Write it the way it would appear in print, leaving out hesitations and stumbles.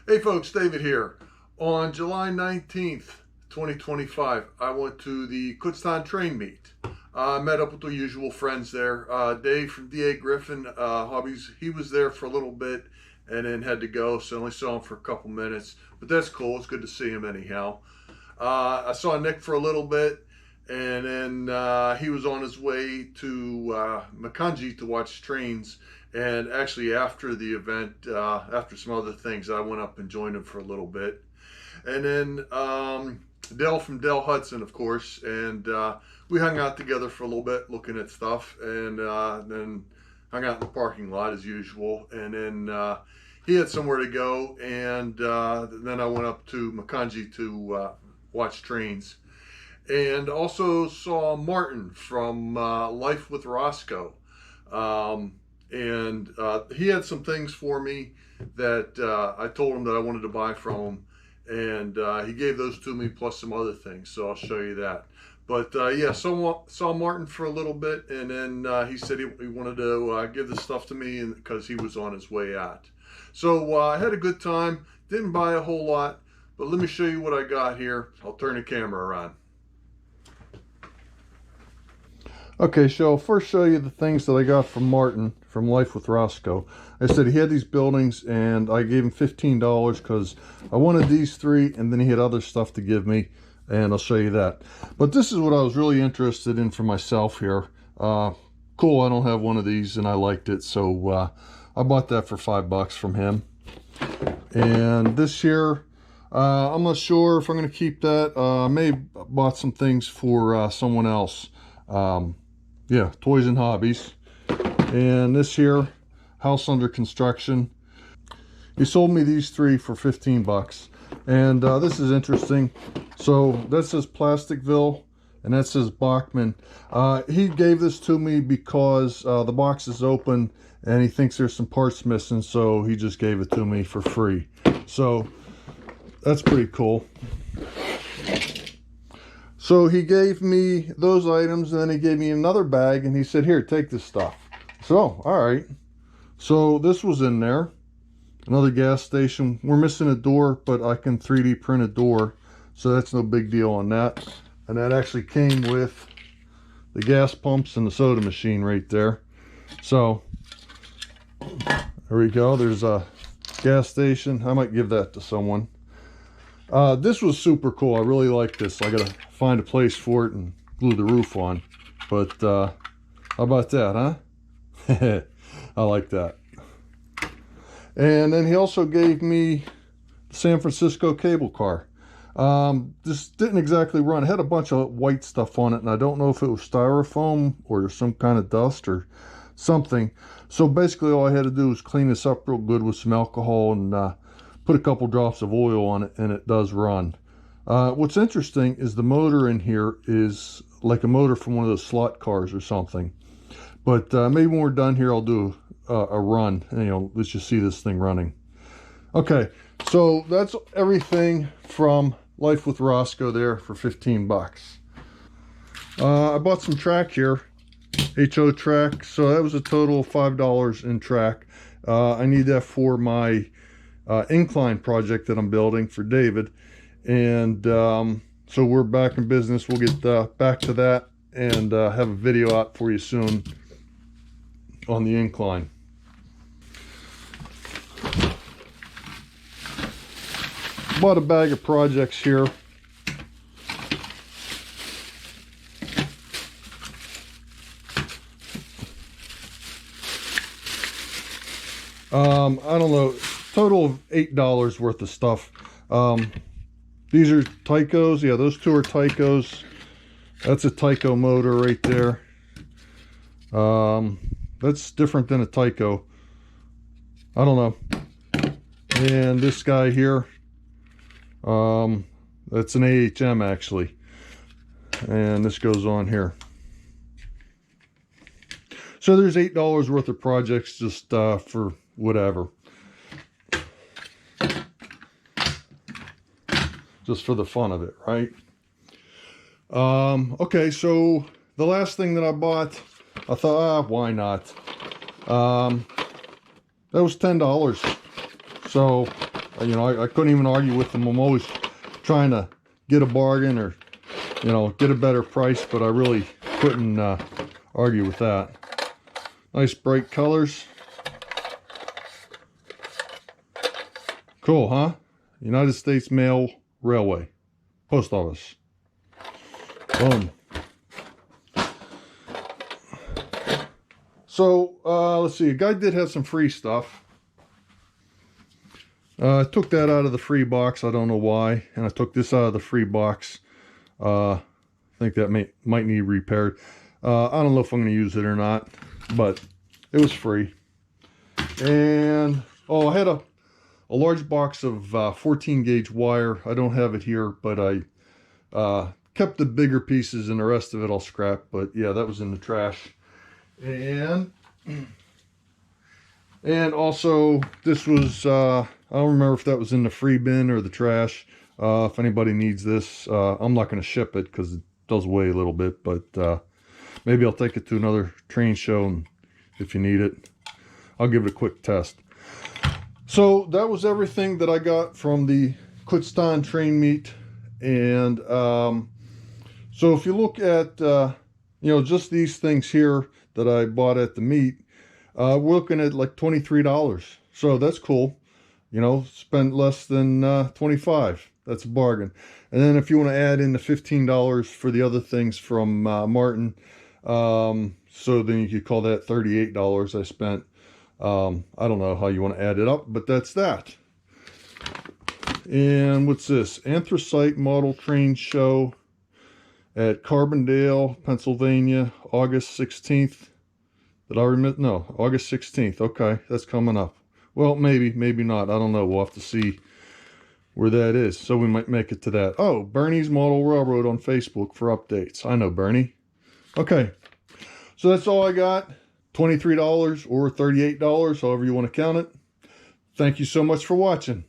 Hey folks, David here. On July 19th, 2025, I went to the Kutztown train meet. I met up with the usual friends there. Dave from DA Griffin Hobbies, he was there for a little bit and then had to go, so I only saw him for a couple minutes. But that's cool, it's good to see him anyhow. I saw Nick for a little bit, and then he was on his way to Makanji to watch trains. And actually, after the event, after some other things, I went up and joined him for a little bit. And then Dell from Dell Hudson, of course, and we hung out together for a little bit, looking at stuff, and then hung out in the parking lot as usual. And then he had somewhere to go, and then I went up to Makanji to watch trains. And also saw Martin from Life with Roscoe. And he had some things for me that I told him that I wanted to buy from him, and he gave those to me plus some other things, so I'll show you that. But yeah, saw Martin for a little bit, and then he said he wanted to give the stuff to me because he was on his way out. So I had a good time, didn't buy a whole lot, but let me show you what I got here. I'll turn the camera around. Okay, so I'll first show you the things that I got from Martin from Life with Roscoe. I said he had these buildings, and I gave him $15 because I wanted these three, and then he had other stuff to give me, and I'll show you that. But this is what I was really interested in for myself here. Cool, I don't have one of these, and I liked it, so I bought that for $5 from him. And this here, I'm not sure if I'm going to keep that. I may have bought some things for someone else. Yeah, Toys and Hobbies. And this here, House Under Construction. He sold me these three for 15 bucks. And this is interesting. So that says Plasticville, and that says Bachman. He gave this to me because the box is open and he thinks there's some parts missing, so he just gave it to me for free. So that's pretty cool. So he gave me those items, and then he gave me another bag, and he said, here, take this stuff. So, all right. So this was in there. Another gas station. We're missing a door, but I can 3D print a door, so that's no big deal on that. And that actually came with the gas pumps and the soda machine right there. So there we go. There's a gas station. I might give that to someone. This was super cool. I really like this. I gotta find a place for it and glue the roof on. But how about that, huh? I like that. And then he also gave me the San Francisco cable car. This didn't exactly run. It had a bunch of white stuff on it, and I don't know if it was styrofoam or some kind of dust or something. So basically all I had to do was clean this up real good with some alcohol and put a couple drops of oil on it, and it does run. What's interesting is the motor in here is like a motor from one of those slot cars or something. But maybe when we're done here, I'll do a run. And, you know, let's just see this thing running. Okay, so that's everything from Life with Roscoe there for 15 bucks. I bought some track here, HO track. So that was a total of $5 in track. I need that for my incline project that I'm building for David. And so we're back in business. We'll get back to that and have a video out for you soon on the incline. Bought a bag of projects here. I don't know, total of $8 worth of stuff. These are Tycos. Yeah, those two are Tycos. That's a Tyco motor right there. That's different than a Tyco. I don't know. And this guy here, that's an AHM actually. And this goes on here. So there's $8 worth of projects just for whatever. Just for the fun of it, right? Okay, so the last thing that I bought, I thought, why not? That was $10. So You know, I couldn't even argue with them. I'm always trying to get a bargain or, you know, get a better price, but I really couldn't argue with that. Nice bright colors. Cool, huh? United States Mail Railway. Post Office. Boom. So, let's see. A guy did have some free stuff. I took that out of the free box. I don't know why. And I took this out of the free box. I think that might need repaired. I don't know if I'm going to use it or not, but it was free. And, oh, I had a large box of 14 gauge wire. I don't have it here, but I kept the bigger pieces and the rest of it I'll scrap. But yeah, that was in the trash. And also this was, I don't remember if that was in the free bin or the trash. If anybody needs this, I'm not going to ship it because it does weigh a little bit, but maybe I'll take it to another train show, and if you need it, I'll give it a quick test. So that was everything that I got from the Kutztown train meet. And so if you look at, you know, just these things here that I bought at the meet, we're looking at like $23. So that's cool. You know, spend less than $25. That's a bargain. And then if you want to add in the $15 for the other things from Martin, so then you could call that $38 I spent. I don't know how you want to add it up, but that's that. And what's this? Anthracite Model Train Show at Carbondale, Pennsylvania, August 16th. Did I remember? No, August 16th. Okay, that's coming up. Well, maybe not. I don't know. We'll have to see where that is. So we might make it to that. Oh, Bernie's Model Railroad on Facebook for updates. I know Bernie. Okay, so that's all I got. $23 or $38, however you want to count it. Thank you so much for watching.